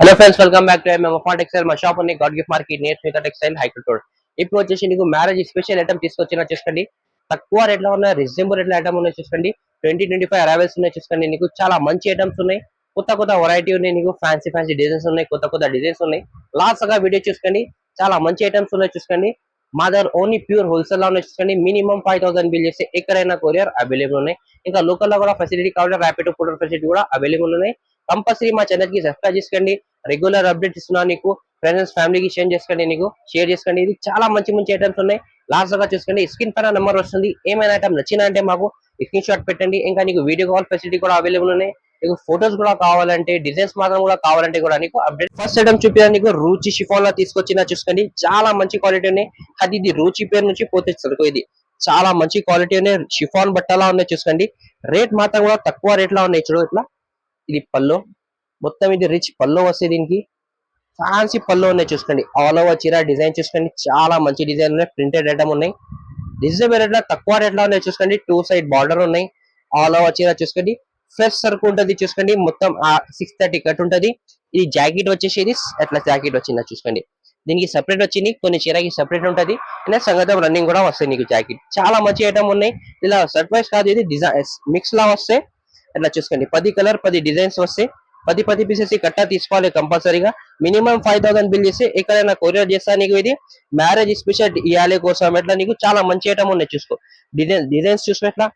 Hello friends, welcome back to MMF textile. మా shop ఉంది God gift market near Smitha textile high court road. ఇప్పుడు వచ్చేసి నీకు మ్యారేజ్ స్పెషల్ ఐటమ్ తీసుకొచ్చినా చూసుకోండి. తక్కువ రేట్ లో ఉన్న రీజనబుల్ రేట్ లో ఐటమ్ ఉన్నాయి చూసుకోండి. 20-25 అరైవల్స్ ఉన్నాయి చూసుకోండి. నీకు చాలా మంచి ఐటమ్స్ ఉన్నాయి, కొత్త కొత్త వెరైటీ ఉన్నాయి, నీకు ఫ్యాన్సీ డిజైన్స్ ఉన్నాయి, కొత్త కొత్త డిజైన్స్ ఉన్నాయి. లాస్ట్ గా వీడియో చూసుకోండి, చాలా మంచి ఐటమ్స్ ఉన్నాయి చూసుకోండి. మా దగ్గర ఓన్లీ ప్యూర్ హోల్సేల్ లో ఉన్నాయి చూసుకోండి. మినిమం 5000 బిల్ చేస్తే ఎక్కడైనా కొరియర్ అవైలబుల్ ఉన్నాయి. ఇంకా లోకల్ లో కూడా ఫెసిలిటీ కావాలి, ర్యాపిడ్ కొరియర్ ఫెసిలిటీ కూడా అవైలబుల్ ఉన్నాయి. కంపల్సరీ మా ఛానల్ కి సబ్స్క్రైబ్ చేసుకోండి. రెగ్యులర్ అప్డేట్ ఇస్తున్నా నీకు. ఫ్రెండ్స్ ఫ్యామిలీకి షేర్ చేసుకోండి. ఇది చాలా మంచి మంచి ఐటమ్స్ ఉన్నాయి. లాస్ట్ గా చూసుకోండి, స్క్రీన్ పైన నెంబర్ వస్తుంది. ఏమైనా ఐటమ్ నచ్చిన అంటే మాకు స్క్రీన్ షాట్ పెట్టండి. ఇంకా నీకు వీడియో కాల్ ఫెసిలిటీ కూడా అవైలబుల్ ఉన్నాయి. నీకు ఫొటోస్ కూడా కావాలంటే, డిజైన్స్ మాత్రం కూడా కావాలంటే కూడా నీకు అప్డేట్. ఫస్ట్ ఐటమ్ చూపించాను నీకు, రూచి షిఫాన్ లో తీసుకొచ్చిన చూసుకోండి. చాలా మంచి క్వాలిటీ ఉన్నాయి. అది ఇది రూచి పేరు నుంచి పోతే సరుకు. ఇది చాలా మంచి క్వాలిటీ ఉన్నాయి. షిఫాన్ బట్టలా ఉన్నాయి చూసుకోండి. రేట్ మాత్రం కూడా తక్కువ రేట్ లో ఉన్నాయి చూడు. ఇట్లా ఇది పల్లో, మొత్తం ఇది రిచ్ పల్లో వస్తే, దీనికి ఫ్యాన్సీ పల్లో ఉన్నాయి చూసుకోండి. ఆల్ ఓవర్ చీర డిజైన్ చూసుకోండి. చాలా మంచి డిజైన్ ఉన్నాయి. ప్రింటెడ్ ఐటమ్ ఉన్నాయి. రీజనబుల్ రేట్ లో తక్కువ రేట్ లో ఉన్నాయి చూసుకోండి. 2 సైడ్ బార్డర్ ఉన్నాయి. ఆల్ ఓవర్ చీర చూసుకోండి. ఫ్రెష్ సరుకు ఉంటుంది చూసుకోండి. మొత్తం 630 కట్ ఉంటది. ఈ జాకెట్ వచ్చేసి ఇది ఎట్లా జాకెట్ వచ్చిందా చూసుకోండి. దీనికి సెపరేట్ వచ్చింది, కొన్ని చీరకి సెపరేట్ ఉంటది. సంగతం రన్నింగ్ కూడా వస్తాయి నీకు జాకెట్. చాలా మంచి ఐటమ్ ఉన్నాయి. ఇలా సర్ప్రైజ్ కాదు, ఇది డిజైన్ మిక్స్ లా వస్తే ఎట్లా చూసుకోండి. 10 కలర్ 10 డిజైన్స్ వస్తాయి. 10 పీసెస్ ఈ కట్టా తీసుకోవాలి కంపల్సరీగా. మినిమం 5000 బిల్ చేసి ఎక్కడైనా కొరియర్ చేస్తా నీకు. ఇది మ్యారేజ్ స్పెషల్ ఇయాలే కోసం ఎట్లా నీకు చాలా మంచి ఐటమ్ ఉన్నాయి చూసుకో. డిజైన్స్ చూసుకో, ఎట్లా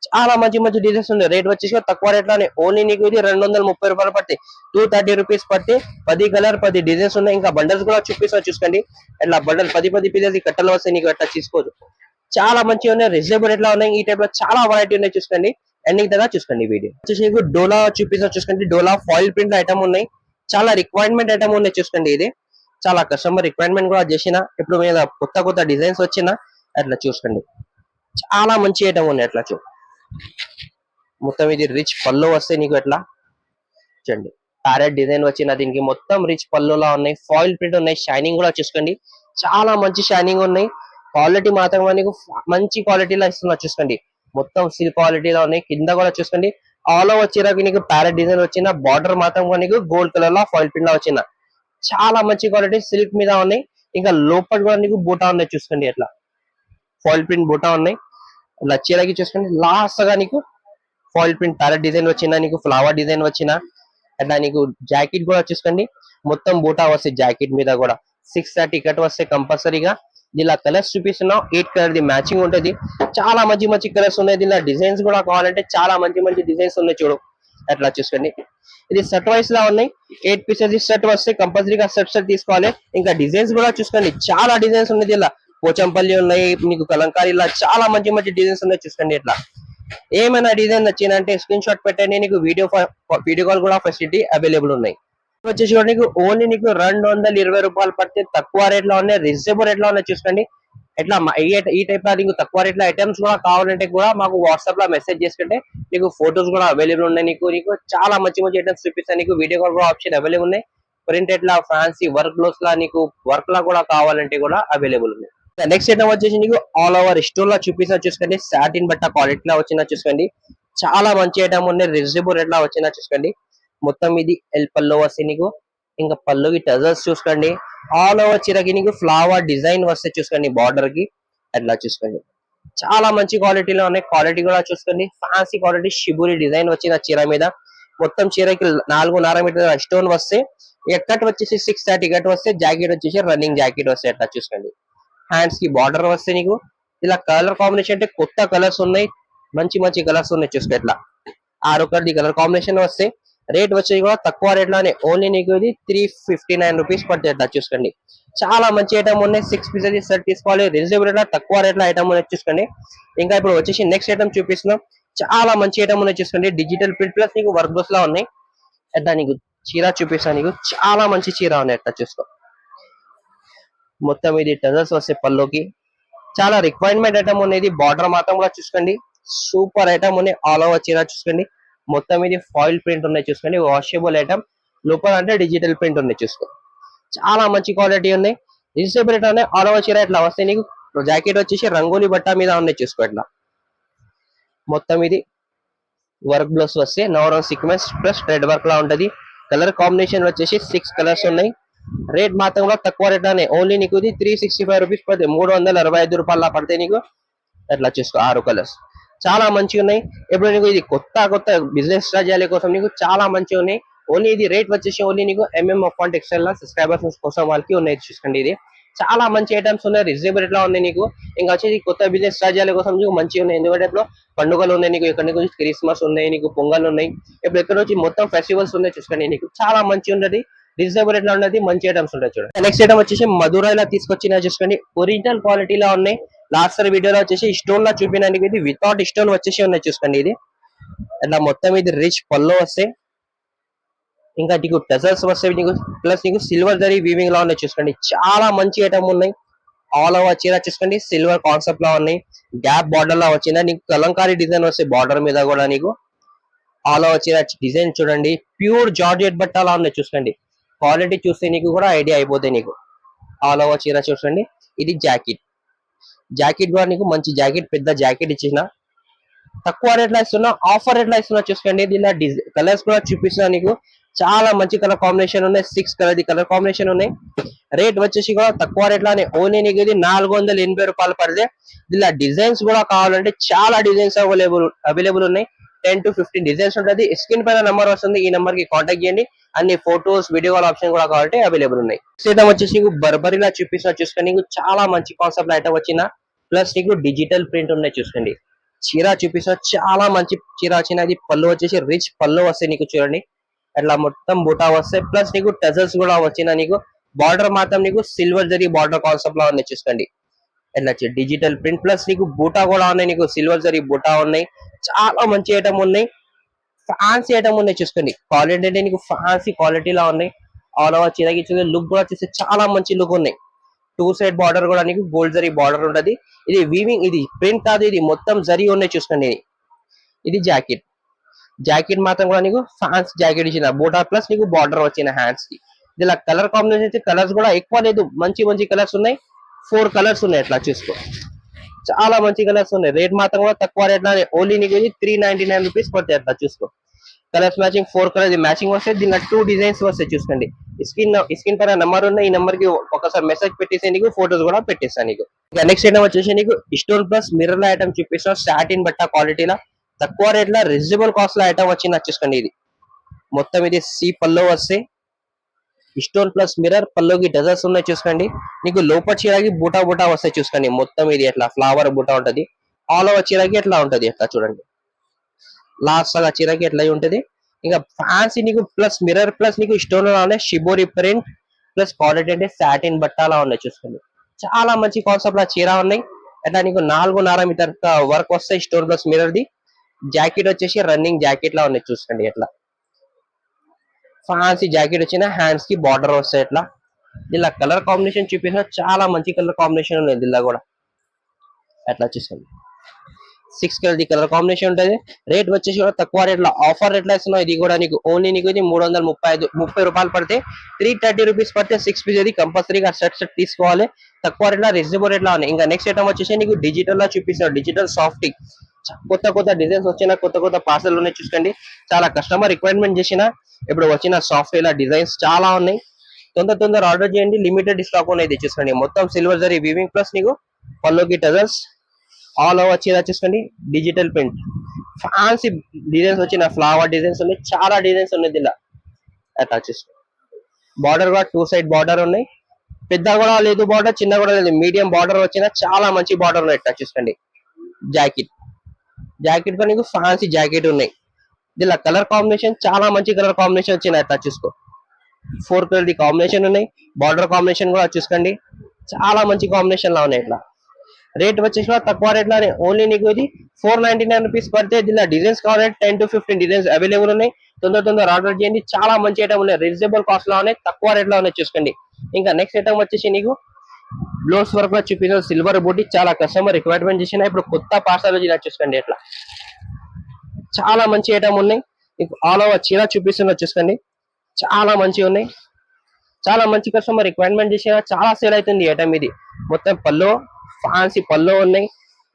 చాలా మంచి మంచి డిజైన్స్ ఉన్నాయి. రేట్ వచ్చేసి తక్కువ రేట్ లోనే. ఓన్లీ నీకు ఇది 230 రూపాయలు పడతాయి. 230 రూపీస్ పడితే 10 కలర్ 10 డిజైన్స్ ఉన్నాయి. ఇంకా బండల్స్ కూడా చూపిస్తా చూసుకోండి. ఎట్లా బండల్ 10 పీసెస్ ఈ కట్టలు వస్తాయి నీకు. ఎట్లా తీసుకోవచ్చు. చాలా మంచిగా ఉన్నాయి. రీజనబుల్ రేట్ లో ఉన్నాయి. ఈ టైప్ లో చాలా వెరైటీ ఉన్నాయి చూసుకోండి. ఎండింగ్ దగ్గర చూసుకోండి. వీడియో వచ్చేసి డోలా చూపిస్తా చూసుకోండి. డోలా ఫాయిల్ ప్రింట్ ఐటమ్ ఉన్నాయి. చాలా రిక్వైర్మెంట్ ఐటమ్ ఉన్నాయి చూసుకోండి. ఇది చాలా కస్టమర్ రిక్వైర్మెంట్ కూడా చేసిన. ఇప్పుడు మీద కొత్త కొత్త డిజైన్స్ వచ్చిన అట్లా చూసుకోండి. చాలా మంచి ఐటమ్ ఉన్నాయి. అట్లా మొత్తం ఇది రిచ్ పల్లో వస్తే నీకు. ఎట్లా చూడండి, ప్యారెట్ డిజైన్ వచ్చిన దీనికి మొత్తం రిచ్ పల్లోలా ఉన్నాయి. ఫాయిల్ ప్రింట్ ఉన్నాయి. షైనింగ్ కూడా చూసుకోండి. చాలా మంచి షైనింగ్ ఉన్నాయి. క్వాలిటీ మాత్రం నీకు మంచి క్వాలిటీలో ఇస్తున్నా చూసుకోండి. మొత్తం సిల్క్ క్వాలిటీలో ఉన్నాయి. కింద కూడా చూసుకోండి. ఆల్ ఓవర్ చీరకి నీకు ప్యారెట్ డిజైన్ వచ్చిన, బార్డర్ మాత్రం కూడా నీకు గోల్డ్ కలర్ లో ఫాయిల్ ప్రింట్ లో వచ్చిన. చాలా మంచి క్వాలిటీ సిల్క్ మీద ఉన్నాయి. ఇంకా లోపల కూడా నీకు బూటా ఉన్నాయి చూసుకోండి. ఎట్లా ఫాయిల్ ప్రింట్ బూటా ఉన్నాయి. ఇలా చీరకి చూసుకోండి. లాస్ట్ గా నీకు ఫాయిల్ ప్రింట్ ప్యారెట్ డిజైన్ వచ్చిన, నీకు ఫ్లవర్ డిజైన్ వచ్చిన. అట్లా నీకు జాకెట్ కూడా చూసుకోండి. మొత్తం బూటా వస్తాయి జాకెట్ మీద కూడా. 630 కట్ వస్తాయి కంపల్సరీగా. దీనిలో కలర్స్ చూపిస్తున్నాం. 8 కలర్ ది మ్యాచింగ్ ఉంటుంది. చాలా మంచి మంచి కలర్స్ ఉన్నాయి. దీనిలో డిజైన్స్ కూడా కావాలంటే చాలా మంచి మంచి డిజైన్స్ ఉన్నాయి చూడు. అట్లా చూసుకోండి. ఇది సెట్ వైస్ లా ఉన్నాయి. 8 పీసెస్ సెట్ వస్తే కంపల్సరీగా సెట్ తీసుకోవాలి. ఇంకా డిజైన్స్ కూడా చూసుకోండి. చాలా డిజైన్స్ ఉన్నాయి. దీనిలో పోచంపల్లి ఉన్నాయి, నీకు కలంకారీలా చాలా మంచి మంచి డిజైన్స్ ఉన్నాయి చూసుకోండి. ఇట్లా ఏమైనా డిజైన్ నచ్చిందంటే స్క్రీన్ షాట్ పెట్టండి. నీకు వీడియో కాల్ కూడా ఫెసిలిటీ అవైలబుల్ ఉన్నాయి. వచ్చేసి కూడా నీకు ఓన్లీ నీకు 220 రూపాయలు పడితే తక్కువ రేట్ లో ఉన్నాయి. రీజనబుల్ రేట్ లో ఉన్నాయి చూసుకోండి. ఎట్లా ఈ టైప్ లో నీకు తక్కువ రేట్ లో ఐటమ్స్ కూడా కావాలంటే కూడా మాకు వాట్సాప్ లో మెసేజ్ చేసుకుంటే నీకు ఫొటోస్ కూడా అవైలబుల్ ఉన్నాయి. నీకు చాలా మంచి మంచి ఐటమ్స్ చూపిస్తాను. నీకు వీడియో కాల్ కూడా ఆప్షన్ అవైలబుల్ ఉన్నాయి. ప్రింటెడ్ లా ఫ్యాన్సీ వర్క్ బ్లౌజ్ లా నీకు వర్క్ లా కూడా కావాలంటే కూడా అవైలబుల్ ఉన్నాయి. నెక్స్ట్ ఐటమ్ వచ్చేసి నీకు ఆల్ ఓవర్ స్టోన్ లా చూపిస్తా చూసుకోండి. సాటిన్ బట్ట క్వాలిటీ లా వచ్చినా చూసుకోండి. చాలా మంచి ఐటమ్ ఉన్నాయి. రీజనబుల్ రేట్ లా వచ్చినా చూసుకోండి. మొత్తం ఇది ఎల్ పల్లో వస్తే నీకు. ఇంకా పల్లుకి టజల్స్ చూసుకోండి. ఆల్ ఓవర్ చీరకి నీకు ఫ్లవర్ డిజైన్ వస్తే చూసుకోండి. బార్డర్ కి అట్లా చూసుకోండి. చాలా మంచి క్వాలిటీలో ఉన్నాయి. క్వాలిటీ కూడా చూసుకోండి. ఫ్యాన్సీ క్వాలిటీ షిబురి డిజైన్ వచ్చిన చీర మీద. మొత్తం చీరకి 4.5 మీటర్ స్టోన్ వస్తే, కట్ వచ్చేసి 630 కట్ వస్తే, జాకెట్ వచ్చేసి రన్నింగ్ జాకెట్ వస్తే అట్లా చూసుకోండి. హ్యాండ్స్ కి బార్డర్ వస్తే నీకు. ఇలా కలర్ కాంబినేషన్ అంటే కొత్త కలర్స్ ఉన్నాయి. మంచి మంచి కలర్స్ ఉన్నాయి చూసుకో. ఇట్లా 6 కలర్ కాంబినేషన్ వస్తే రేట్ వచ్చేది కూడా తక్కువ రేట్ లోనే. ఓన్లీ నీకు ఇది 359 రూపీస్ పడుతుంది. అట్లా చూసుకోండి. చాలా మంచి ఐటమ్ ఉన్నాయి. 6 పీసెస్ సెట్ తీసుకోవాలి. రీజనబుల్ రేట్ లో తక్కువ రేట్ లో ఐటమ్ ఉన్నాయి చూసుకోండి. ఇంకా ఇప్పుడు వచ్చేసి నెక్స్ట్ ఐటమ్ చూపిస్తున్నాం. చాలా మంచి ఐటమ్ ఉన్నాయి చూసుకోండి. డిజిటల్ ప్రింట్ ప్లస్ నీకు వర్క్ బ్లౌజ్ లా ఉన్నాయి. అట్లా నీకు చీర చూపిస్తాను. నీకు చాలా మంచి చీర ఉన్నాయి. అట్లా చూసుకో. మొత్తం ఇది టజల్స్ వస్తాయి పల్లోకి. చాలా రిక్వైర్మెంట్ ఐటమ్ అనేది. బార్డర్ మాత్రం కూడా చూసుకోండి. సూపర్ ఐటమ్ ఉన్నాయి. ఆల్ ఓవర్ చీర చూసుకోండి. మొత్తం ఇది ఫాయిల్ ప్రింట్ ఉన్నాయి చూసుకోండి. Washable item. లోపల అంటే డిజిటల్ ప్రింట్ ఉన్నాయి చూసుకో. చాలా మంచి క్వాలిటీ ఉన్నాయి. రీజనబుల్ రేట్ ఉన్నాయి. ఆల్ ఓవర్ చీర ఇట్లా వస్తాయి నీకు. జాకెట్ వచ్చేసి రంగోలీ బట్ట మీద ఉన్నాయి చూసుకో. ఇట్లా మొత్తం ఇది వర్క్ బ్లౌజ్ వస్తే నవరం సీక్వెన్స్ ప్లస్ థ్రెడ్ వర్క్ లా ఉంటది. కలర్ కాంబినేషన్ వచ్చేసి 6 కలర్స్ ఉన్నాయి. రేట్ మాత్రం కూడా తక్కువ రేట్ లోనే ఓన్లీ నీకు ఇది 365 రూపీస్ పడుతుంది. 365 రూపాయల పడితే నీకు అట్లా చూసుకో 6 కలర్స్ చాలా మంచిగా ఉన్నాయి. ఇప్పుడు నీకు ఇది కొత్త బిజినెస్ స్టార్ట్ చేయాలి కోసం నీకు చాలా మంచిగా ఉన్నాయి. ఓన్లీ ఇది రేట్ వచ్చేసి ఓన్లీ నీకు అఫ్ టెక్స్టైల్ లా సబ్స్క్రైబర్స్ కోసం వాళ్ళకి ఉన్నాయి చూసుకోండి. ఇది చాలా మంచి ఐటమ్స్ ఉన్నాయి, రీజనబుల్ రేట్ లో ఉన్నాయి. నీకు ఇంకా వచ్చేసి కొత్త బిజినెస్ స్టార్ట్ చేయాలి కోసం నీకు మంచిగా ఉన్నాయి. ఎందుకంటే ఇప్పుడు పండుగలు ఉన్నాయి, నీకు ఇక్కడ నుంచి క్రిస్మస్ ఉన్నాయి, నీకు పొంగల్ ఉన్నాయి, ఇప్పుడు ఎక్కడ నుంచి మొత్తం ఫెస్టివల్స్ ఉన్నాయి చూసుకోండి. నీకు చాలా మంచి ఉన్నది, రీజనబుల్ రేట్ లో ఉన్నది, మంచి ఐటమ్స్ ఉంటాయి చూడండి. నెక్స్ట్ ఐటమ్ వచ్చేసి మధురైలో తీసుకొచ్చిన చూసుకోండి. ఒరిజినల్ క్వాలిటీలో ఉన్నాయి. లాస్ట్ వీడియోలో వచ్చేసి స్టోన్ లా చూపినానికి ఇది వితౌట్ స్టోన్ వచ్చేసి ఉన్నాయి చూసుకోండి. ఇది అట్లా మొత్తం ఇది రిచ్ పల్లో వస్తాయి, ఇంకా నీకు టెజల్స్ వస్తాయి, నీకు ప్లస్ నీకు సిల్వర్ జరీ వీవింగ్ లా ఉన్నాయి చూసుకోండి. చాలా మంచి ఐటమ్ ఉన్నాయి. ఆల్ ఓవర్ చీర చూసుకోండి, సిల్వర్ కాన్సెప్ట్ లా ఉన్నాయి. గ్యాప్ బార్డర్ లా వచ్చిందా నీకు కలంకారీ డిజైన్ వస్తాయి బార్డర్ మీద కూడా. నీకు ఆల్ ఓవర్ చీర డిజైన్ చూడండి, ప్యూర్ జార్జెట్ బట్టలా ఉన్నాయి చూసుకోండి. క్వాలిటీ చూస్తే నీకు కూడా ఐడియా అయిపోతాయి. నీకు ఆల్ ఓవర్ చీర చూసుకోండి. ఇది జాకెట్ కూడా నీకు మంచి జాకెట్, పెద్ద జాకెట్ ఇచ్చిన తక్కువ రేట్ లో ఇస్తున్నా, ఆఫర్ రేట్ లో ఇస్తున్నా చూసుకోండి. దీనిలో కలర్స్ కూడా చూపిస్తున్నా నీకు. చాలా మంచి కలర్ కాంబినేషన్ ఉన్నాయి, 6 కలర్ కలర్ కాంబినేషన్ ఉన్నాయి. రేట్ వచ్చేసి కూడా తక్కువ రేట్ లోనే ఓన్లీ నీకు ఇది 480 రూపాయలు పడితే. దీనిలో డిజైన్స్ కూడా కావాలంటే చాలా డిజైన్స్ అవైలబుల్ ఉన్నాయి. 10 to 15 డిజైన్స్ ఉంటుంది. స్క్రీన్ పైన నెంబర్ వస్తుంది, ఈ నెంబర్ కి కాంటాక్ట్ చేయండి. అన్ని ఫోటోస్ వీడియో కాల్ ఆప్షన్ కూడా కావాలంటే అవైలబుల్ ఉన్నాయి. ఐటమ్ వచ్చేసి నీకు బర్బరీలా చూపిస్తున్నా చూసుకోండి. నీకు చాలా మంచి కాన్సెప్ట్ ఐటమ్ వచ్చిన, ప్లస్ నీకు డిజిటల్ ప్రింట్ ఉన్నాయి చూసుకోండి. చీర చూపిస్తున్నా, చాలా మంచి చీర వచ్చిన. ఇది పళ్ళు వచ్చేసి రిచ్ పళ్ళు వస్తాయి నీకు చూడండి. అట్లా మొత్తం బూటా వస్తాయి, ప్లస్ నీకు టజల్స్ కూడా వచ్చిన. నీకు బార్డర్ మాత్రం నీకు సిల్వర్ జరీ బార్డర్ కాన్సెప్ట్ లా ఉన్నాయి చూసుకోండి. ఎట్లా డిజిటల్ ప్రింట్ ప్లస్ నీకు బూటా కూడా ఉన్నాయి. నీకు సిల్వర్ జరీ బూటా ఉన్నాయి. చాలా మంచి ఐటమ్ ఉన్నాయి, ఫ్యాన్సీ ఐటమ్ ఉన్నాయి చూసుకోండి. క్వాలిటీ అంటే నీకు ఫ్యాన్సీ క్వాలిటీలా ఉన్నాయి. ఆల్ ఓవర్ చీరకి లుక్ కూడా చూస్తే చాలా మంచి లుక్ ఉన్నాయి. 2 సైడ్ బార్డర్ కూడా నీకు గోల్డ్ జరీ బార్డర్ ఉంటది. ఇది వీవింగ్, ఇది ప్రింట్ కాదు, ఇది మొత్తం జరీ ఉన్నాయి చూసుకోండి. ఇది జాకెట్ మాత్రం కూడా నీకు ఫ్యాన్స్ జాకెట్ ఇచ్చిన బూటా, ప్లస్ నీకు బార్డర్ వచ్చిన హ్యాండ్స్ కి. ఇలా కలర్ కాంబినేషన్ కలర్స్ కూడా ఎక్కువ లేదు, మంచి కలర్స్ ఉన్నాయి. 4 కలర్స్ ఉన్నాయి. అట్లా చూసుకో, చాలా మంచి కలర్స్ ఉన్నాయి. రేట్ మాత్రం కూడా తక్కువ రేట్ లో ఓన్లీ నీకు 399 రూపీస్ పడతాయి. అట్లా చూసుకో, కలర్స్ మ్యాచింగ్ 4 కలర్ మ్యాచింగ్ వస్తాయి. దీనిలో 2 డిజైన్స్ వస్తాయి చూసుకోండి. స్క్రీన్ పైన నెంబర్ ఉన్నాయి, ఈ నెంబర్ కి ఒకసారి మెసేజ్ పెట్టేసి నీకు ఫోటోస్ కూడా పెట్టేస్తాను నీకు. నెక్స్ట్ ఐటమ్ వచ్చేసి నీకు స్టోన్ ప్లస్ మిర్రర్ ఐటమ్ చూపిస్తాను. సాటిన్ బట్ట క్వాలిటీలో తక్కువ రేట్ లో రీజనబుల్ కాస్ట్ లో ఐటమ్ వచ్చింది చూసుకోండి. ఇది మొత్తం ఇది సి పల్లో వస్తాయి. స్టోన్ ప్లస్ మిర్రర్ పల్లోకి డజర్స్ ఉన్నాయి చూసుకోండి. నీకు లోపల చీరకి బూటా వస్తాయి చూసుకోండి. మొత్తం ఇది ఎట్లా ఫ్లవర్ బూటా ఉంటది. ఆల్ ఓవర్ చీరకి ఎట్లా ఉంటది ఎట్లా చూడండి. లాస్ట్ సగా చీరకి ఎట్లా ఉంటది. ఇంకా ఫ్యాన్సీ నీకు ప్లస్ మిర్రర్ ప్లస్ నీకు స్టోన్ ఉన్నాయి. షిబోరి ప్రింట్ ప్లస్ క్వాలిటీ అంటే సాటిన్ బట్టాలా ఉన్నాయి చూసుకోండి. చాలా మంచి కాన్సెప్ట్ లా చీర ఉన్నాయి. అట్లా నీకు 4.5 మీటర్ వర్క్ వస్తాయి stone plus mirror the. Jacket వచ్చేసి రన్నింగ్ జాకెట్ లా ఉన్నాయి చూసుకోండి. ఎట్లా ఫ్యాన్సీ జాకెట్ వచ్చిన, హ్యాండ్స్ కి బార్డర్ వస్తాయి. ఎట్లా ఇలా కలర్ కాంబినేషన్ చూపిన, చాలా మంచి కలర్ కాంబినేషన్ ఉంది దీనిలో కూడా. అట్లా చూసుకోండి, 6 కలర్ కలర్ కాంబినేషన్ ఉంటుంది. రేట్ వచ్చేసి కూడా తక్కువ రేట్ లో ఆఫర్ రేట్ లో ఇస్తున్నాం. ఇది కూడా నీకు ఓన్లీ నీకు 330 రూపాయలు పడితే 330 రూపీస్ పడితే 6 పీస్ అది కంపల్సరీగా సెట్ తీసుకోవాలి. తక్కువ రేట్ లో రీజనబుల్ రేట్ లో ఉన్నాయి. ఇంకా నెక్స్ట్ ఐటమ్ వచ్చేసి నీకు డిజిటల్ లో చూపిస్తాను. డిజిటల్ సాఫ్ట్ కొత్త డిజైన్స్ వచ్చిన, కొత్త పార్సల్ ఉన్నాయి చూసుకోండి. చాలా కస్టమర్ రిక్వైర్మెంట్ చేసిన ఇప్పుడు వచ్చిన సాఫ్ట్వేర్ డిజైన్స్ చాలా ఉన్నాయి. తొందర ఆర్డర్ చేయండి, లిమిటెడ్ స్టాక్ ఉన్నాయి చూసుకోండి. మొత్తం సిల్వర్ జరీ వీవింగ్ ప్లస్ నీకు పల్లోకి టజల్స్ ఆల్ ఓవర్ చీర చూసుకోండి. డిజిటల్ ప్రింట్ ఫ్యాన్సీ డిజైన్స్ వచ్చిన, ఫ్లవర్ డిజైన్స్ ఉన్నాయి, చాలా డిజైన్స్ ఉన్నాయి దీనిలో. అట్లా చూసుకోండి. బార్డర్ కూడా 2 సైడ్ బార్డర్ ఉన్నాయి. పెద్ద కూడా లేదు బార్డర్, చిన్న కూడా లేదు, మీడియం బార్డర్ వచ్చిన చాలా మంచి బార్డర్ ఉన్నాయి. అట్లా చూసుకోండి. జాకెట్ కూడా నీకు ఫ్యాన్సీ జాకెట్ ఉన్నాయి. దీనిలో కలర్ కాంబినేషన్ చాలా మంచి కలర్ కాంబినేషన్ వచ్చినాయి. అట్లా చూసుకో, 4 కలర్ కాంబినేషన్ ఉన్నాయి. బార్డర్ కాంబినేషన్ కూడా చూసుకోండి, చాలా మంచి కాంబినేషన్ లా ఉన్నాయి. ఇట్లా రేట్ వచ్చేసి తక్కువ రేట్ లోనే ఓన్లీ నీకు ఇది 499 రూపీస్ పడితే. దీనిలో డిజైన్స్ కావాలంటే 10 to 15 డిజైన్స్ అవైలబుల్ ఉన్నాయి. తొందర ఆర్డర్ చేయండి. చాలా మంచి ఐటమ్ ఉన్నాయి, రీజనబుల్ కాస్ట్ లో ఉన్నాయి, తక్కువ రేట్ లో ఉన్నాయి చూసుకోండి. ఇంకా నెక్స్ట్ ఐటమ్ వచ్చేసి నీకు బ్లౌజ్ వర్క్ లో చూపించిన సిల్వర్ బూటీ, చాలా కస్టమర్ రిక్వైర్మెంట్ చేసిన, ఇప్పుడు కొత్త పార్సల్ చూసుకోండి. ఎట్లా చాలా మంచి ఐటమ్ ఉన్నాయి. ఆల్ ఓవర్ చీర చూపిస్తున్నా చూసుకోండి. చాలా మంచిగా ఉన్నాయి, చాలా మంచి కస్టమర్ రిక్వైర్మెంట్ చేసిన, చాలా సేల్ అవుతుంది ఐటమ్. ఇది మొత్తం పల్లో ఫ్యాన్సీ పల్లో ఉన్నాయి.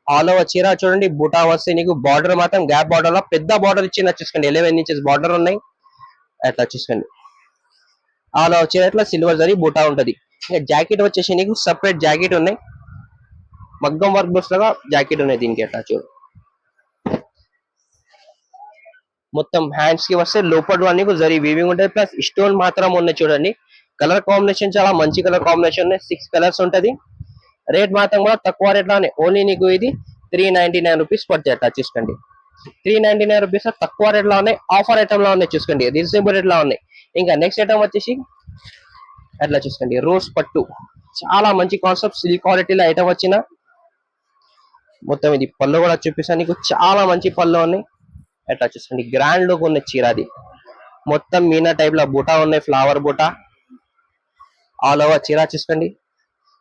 ఆల్ ఓవర్ చీర చూడండి. బూటా వస్తాయి నీకు. బార్డర్ మాత్రం గ్యాప్ బార్డర్ లో పెద్ద బార్డర్ ఇచ్చింది చూసుకోండి. 11 ఇంచెస్ బార్డర్ ఉన్నాయి. అట్లా చూసుకోండి. ఆల్ వచ్చే ఇట్లా సిల్వర్ జరీ బూటా ఉంటది. ఇంకా జాకెట్ వచ్చేసి నీకు సపరేట్ జాకెట్ ఉన్నాయి, మగ్గం వర్క్ బస్ లాగా జాకెట్ ఉన్నాయి దీనికి. అట్లా చూడు, మొత్తం హ్యాండ్స్ కి వస్తే లోపల నీకు జరీ వీవింగ్ ఉంటుంది, ప్లస్ స్టోన్ మాత్రం ఉన్నాయి చూడండి. కలర్ కాంబినేషన్ చాలా మంచి కలర్ కాంబినేషన్ ఉన్నాయి, 6 కలర్స్ ఉంటది. రేట్ మాత్రం కూడా తక్కువ రేట్ లోనే, ఓన్లీ నీకు ఇది 399 రూపీస్ పడుతుంది. అట్లా చూసుకోండి, 399 రూపీస్ తక్కువ రేట్ లో ఉన్నాయి, ఆఫర్ ఐటమ్ లో ఉన్నాయి చూసుకోండి, రీజనబుల్ రేట్ లో ఉన్నాయి. ఇంకా నెక్స్ట్ ఐటమ్ వచ్చేసి అట్లా చూసుకోండి, రోజ్ పట్టు, చాలా మంచి కాన్సెప్ట్, సిల్క్ క్వాలిటీలో ఐటమ్ వచ్చిన. మొత్తం ఇది పళ్ళు కూడా చూపిస్తాను నీకు, చాలా మంచి పళ్ళు ఉన్నాయి. అట్లా చూసుకోండి, గ్రాండ్ లుక్ ఉన్న చీర అది, మొత్తం మీనా టైప్ లో బూటా ఉన్నాయి, ఫ్లవర్ బూటా ఆల్ ఓవర్ చీర చూసుకోండి,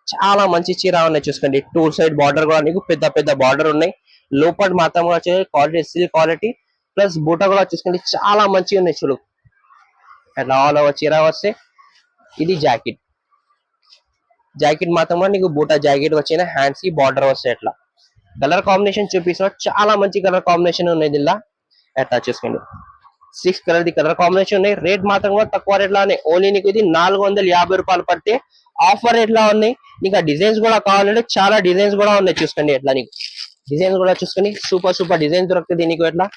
చాలా మంచి చీర ఉన్నాయి చూసుకోండి. 2 సైడ్ బార్డర్ కూడా నీకు పెద్ద పెద్ద బార్డర్ ఉన్నాయి, లోపల మాత్రం కూడా క్వాలిటీ సిల్క్ క్వాలిటీ, ప్లస్ బూటా కూడా చూసుకోండి, చాలా మంచిగా ఉన్నాయి చూడు. అట్లా ఆల్ ఓవర్ చీర వస్తే ఇది జాకెట్, జాకెట్ మాత్రం కూడా నీకు బూటా జాకెట్ వచ్చిన, హ్యాండ్స్ కి బార్డర్ వస్తాయి. అట్లా కలర్ కాంబినేషన్ చూపిస్తున్నా, చాలా మంచి కలర్ కాంబినేషన్ ఉన్నాయి దీనిలో. అట్లా చూసుకోండి, 6 కలర్ ది కలర్ కాంబినేషన్ ఉన్నాయి. రేట్ మాత్రం కూడా తక్కువ రేట్ లో ఉన్నాయి, ఓన్లీ నీకు ఇది 450 రూపాయలు పడితే ఆఫర్ రేట్ లో ఉన్నాయి. నీకు ఆ డిజైన్స్ కూడా కావాలంటే చాలా డిజైన్స్ కూడా ఉన్నాయి చూసుకోండి. ఎట్లా నీకు డిజైన్స్ కూడా చూసుకొని సూపర్ సూపర్ డిజైన్స్ దొరుకుతుంది నీకు. ఎట్లా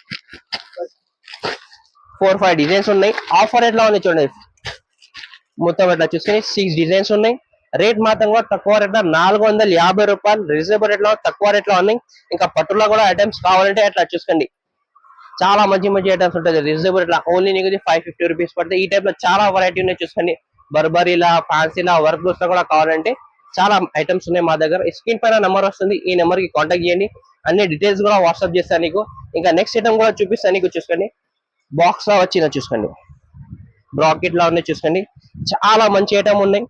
4-5 డిజైన్స్ ఉన్నాయి, ఆఫర్ రేట్ లో ఉన్నాయి చూడండి. మొత్తం ఎట్లా చూసుకొని 6 డిజైన్స్ ఉన్నాయి. రేట్ మాత్రం కూడా తక్కువ రేట్ లో 450 రూపాయలు, రీజనబుల్ రేట్ లో తక్కువ రేట్ లో ఉన్నాయి. ఇంకా పట్టులో కూడా ఐటమ్స్ కావాలంటే అట్లా చూసుకోండి, చాలా మంచి మంచి ఐటమ్స్ ఉంటుంది రీజనబుల్ రేట్ లో, ఓన్లీ నీకు 550 రూపీస్ పడుతుంది. ఈ టైప్ లో చాలా వెరైటీ ఉన్నాయి చూసుకోండి, బర్బరీలా, ఫ్యాన్సీలా, వర్క్ బ్లౌస్ లో కూడా కావాలంటే చాలా ఐటమ్స్ ఉన్నాయి మా దగ్గర. స్క్రీన్ పైన నెంబర్ వస్తుంది, ఈ నెంబర్ కి కాంటాక్ట్ చేయండి, అన్ని డీటెయిల్స్ కూడా వాట్సాప్ చేస్తాను నీకు. ఇంకా నెక్స్ట్ ఐటమ్ కూడా చూపిస్తాను నీకు చూసుకోండి, బాక్స్ లా వచ్చిన చూసుకోండి, బ్రాకెట్ లా ఉన్నాయి చూసుకోండి, చాలా మంచి ఐటమ్ ఉన్నాయి,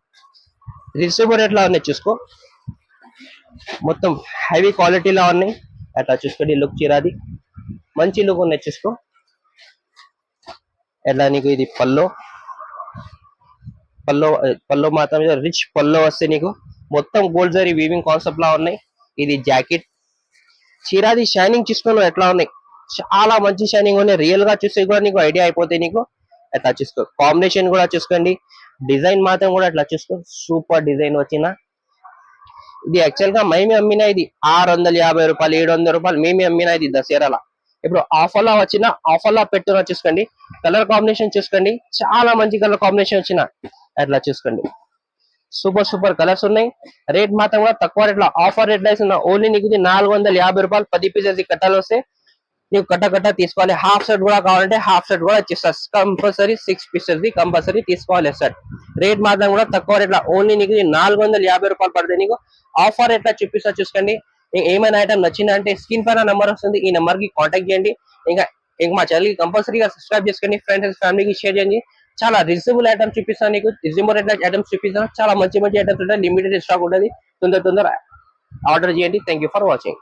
రీజనబుల్ రేట్ లా ఉన్నాయి చూసుకో, మొత్తం హెవీ క్వాలిటీలా ఉన్నాయి. అట్లా చూసుకోండి, లుక్ చీరాది మంచి లుక్ ఉన్నాయి చూసుకో. ఎట్లా నీకు ఇది పల్లో, పల్లో మాత్రం రిచ్ పల్లో వస్తే నీకు మొత్తం గోల్డ్ జరీ వీవింగ్ కాన్సెప్ట్ లా ఉన్నాయి. ఇది జాకెట్, చీరాది షైనింగ్ చూసుకోను ఎట్లా ఉన్నాయి, చాలా మంచి షైనింగ్ ఉన్నాయి, రియల్ గా చూస్తే కూడా నీకు ఐడియా అయిపోతాయి నీకు. అట్లా చూసుకో, కాంబినేషన్ కూడా చూసుకోండి, డిజైన్ మాత్రం కూడా అట్లా చూసుకో, సూపర్ డిజైన్ వచ్చిన. ఇది యాక్చువల్ గా మేమే అమ్మిన, ఇది 650 రూపాయలు, 700 రూపాయలు మేమే అమ్మిన ఇది దసరాల. ఇప్పుడు ఆఫర్ లా వచ్చిన, ఆఫర్ లా పెట్టున్నా చూసుకోండి, కలర్ కాంబినేషన్ చూసుకోండి, చాలా మంచి కలర్ కాంబినేషన్ వచ్చిన. అట్లా చూసుకోండి, సూపర్ సూపర్ కలర్స్ ఉన్నాయి. రేట్ మాత్రం కూడా తక్కువ రేట్ లో, ఆఫర్ రేట్ లో ఇస్తున్నా, ఓన్లీ నీకు 450 రూపాయలు, 10 పీసెస్ కట్టాలు వస్తే నీకు కట్ట తీసుకోవాలి. హాఫ్ సెట్ కూడా కావాలంటే హాఫ్ సెట్ కూడా ఇచ్చేస్తారు, కంపల్సరీ 6 పీసెస్ ది కంపల్సరీ తీసుకోవాలి సెట్. రేట్ మాత్రం కూడా తక్కువ రేట్ లో, ఓన్లీ నీకు 450 రూపాయలు పడుతుంది నీకు. ఆఫర్ రేట్ లో చూపిస్తా చూసుకోండి. ఏమైనా ఐటమ్ నచ్చిందంటే స్క్రీన్ పైన నెంబర్ వస్తుంది, ఈ నెంబర్ కి కాంటాక్ట్ చేయండి. ఇంకా మా ఛానల్ కి కంపల్సరీగా సబ్స్క్రైబ్ చేసుకోండి, ఫ్రెండ్స్ అండ్ ఫ్యామిలీకి షేర్ చేయండి. చాలా రీజనబుల్ ఐటమ్స్ చూపిస్తాను నీకు, రీజనబుల్ ఐటమ్స్ చూపిస్తాను, చాలా మంచి మంచి ఐటమ్స్ ఉంటాయి, లిమిటెడ్ స్టాక్ ఉంటుంది. తొందర ఆర్డర్ చేయండి. Thank you for watching.